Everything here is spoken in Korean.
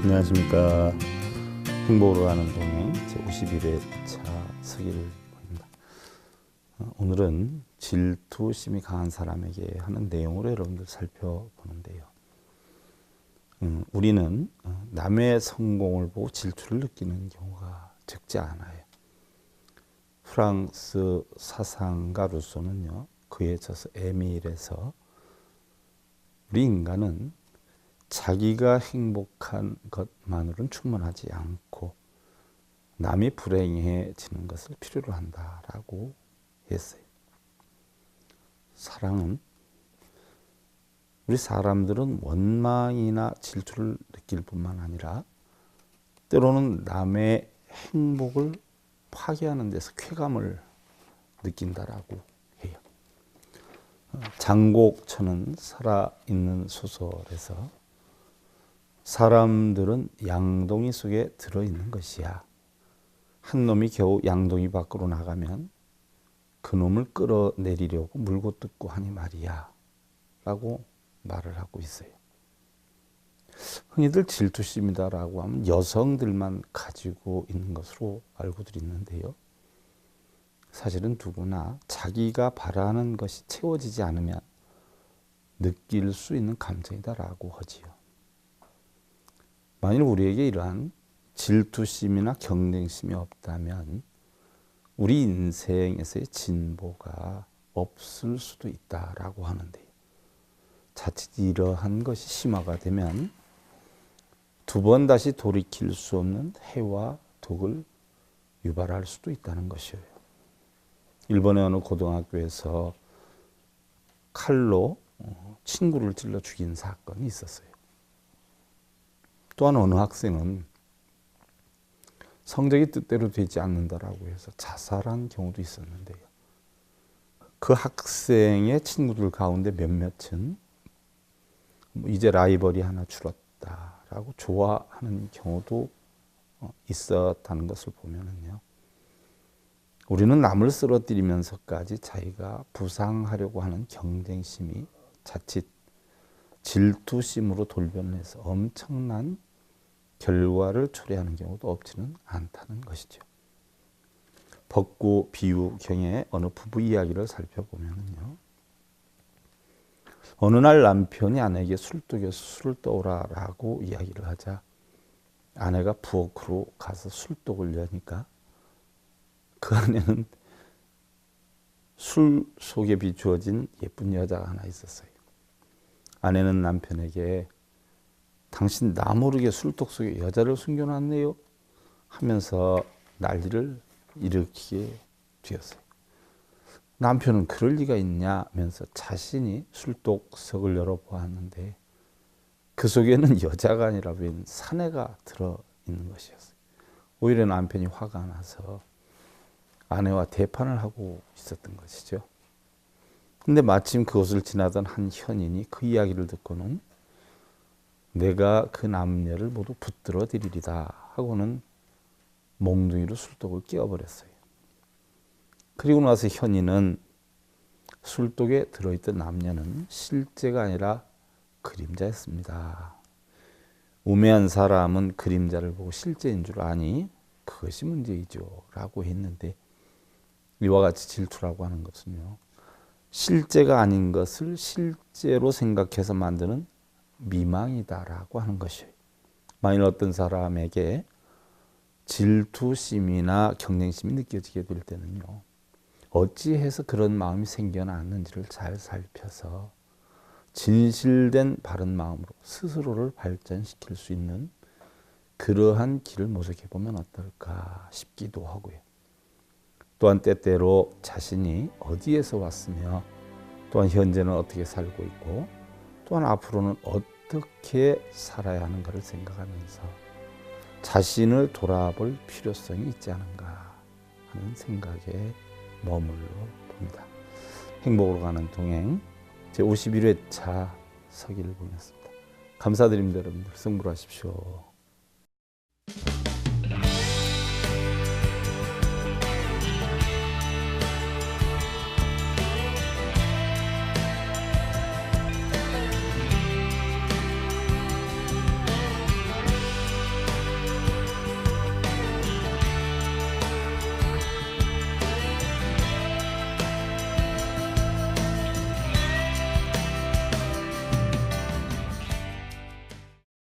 안녕하십니까. 행복으로 가는 동행 제51회차 서기를 보입니다. 오늘은 질투심이 강한 사람에게 하는 내용으로 여러분들 살펴보는데요. 우리는 남의 성공을 보고 질투를 느끼는 경우가 적지 않아요. 프랑스 사상가 루소는요, 그의 저서 에밀에서 우리 인간은 자기가 행복한 것만으로는 충분하지 않고 남이 불행해지는 것을 필요로 한다라고 했어요. 사랑은 우리 사람들은 원망이나 질투를 느낄 뿐만 아니라 때로는 남의 행복을 파괴하는 데서 쾌감을 느낀다라고 해요. 장곡천은 살아있는 소설에서 사람들은 양동이 속에 들어있는 것이야. 한 놈이 겨우 양동이 밖으로 나가면 그 놈을 끌어내리려고 물고 뜯고 하니 말이야 라고 말을 하고 있어요. 흔히들 질투심이다라고 하면 여성들만 가지고 있는 것으로 알고들 있는데요. 사실은 누구나 자기가 바라는 것이 채워지지 않으면 느낄 수 있는 감정이다라고 하지요. 만일 우리에게 이러한 질투심이나 경쟁심이 없다면 우리 인생에서의 진보가 없을 수도 있다라고 하는데요. 자칫 이러한 것이 심화가 되면 두 번 다시 돌이킬 수 없는 해와 독을 유발할 수도 있다는 것이에요. 일본의 어느 고등학교에서 칼로 친구를 찔러 죽인 사건이 있었어요. 또한 어느 학생은 성적이 뜻대로 되지 않는다라고 해서 자살한 경우도 있었는데요. 그 학생의 친구들 가운데 몇몇은 이제 라이벌이 하나 줄었다라고 좋아하는 경우도 있었다는 것을 보면은요. 우리는 남을 쓰러뜨리면서까지 자기가 부상하려고 하는 경쟁심이 자칫 질투심으로 돌변해서 엄청난 결과를 초래하는 경우도 없지는 않다는 것이죠. 법구 비유경의 어느 부부 이야기를 살펴보면요. 어느 날 남편이 아내에게 술독에서 술을 떠오라라고 이야기를 하자 아내가 부엌으로 가서 술독을 여니까 그 안에는 술 속에 비추어진 예쁜 여자가 하나 있었어요. 아내는 남편에게 당신 나 모르게 술독 속에 여자를 숨겨놨네요 하면서 난리를 일으키게 되었어요. 남편은 그럴 리가 있냐면서 자신이 술독석을 열어보았는데 그 속에는 여자가 아니라 웬 사내가 들어있는 것이었어요. 오히려 남편이 화가 나서 아내와 대판을 하고 있었던 것이죠. 근데 마침 그곳을 지나던 한 현인이 그 이야기를 듣고는 내가 그 남녀를 모두 붙들어 드리리다 하고는 몽둥이로 술독을 끼워버렸어요. 그리고 나서 현인은 술독에 들어있던 남녀는 실제가 아니라 그림자였습니다. 우매한 사람은 그림자를 보고 실제인 줄 아니 그것이 문제이죠 라고 했는데 이와 같이 질투라고 하는 것은요. 실제가 아닌 것을 실제로 생각해서 만드는 미망이다라고 하는 것이에요. 만일 어떤 사람에게 질투심이나 경쟁심이 느껴지게 될 때는요. 어찌해서 그런 마음이 생겨났는지를 잘 살펴서 진실된 바른 마음으로 스스로를 발전시킬 수 있는 그러한 길을 모색해 보면 어떨까 싶기도 하고요. 또한 때때로 자신이 어디에서 왔으며 또한 현재는 어떻게 살고 있고 또한 앞으로는 어떻게 살아야 하는가를 생각하면서 자신을 돌아볼 필요성이 있지 않은가 하는 생각에 머물러 봅니다. 행복으로 가는 동행 제51회차 서기를 보냈습니다. 감사드립니다. 여러분들 승부하십시오.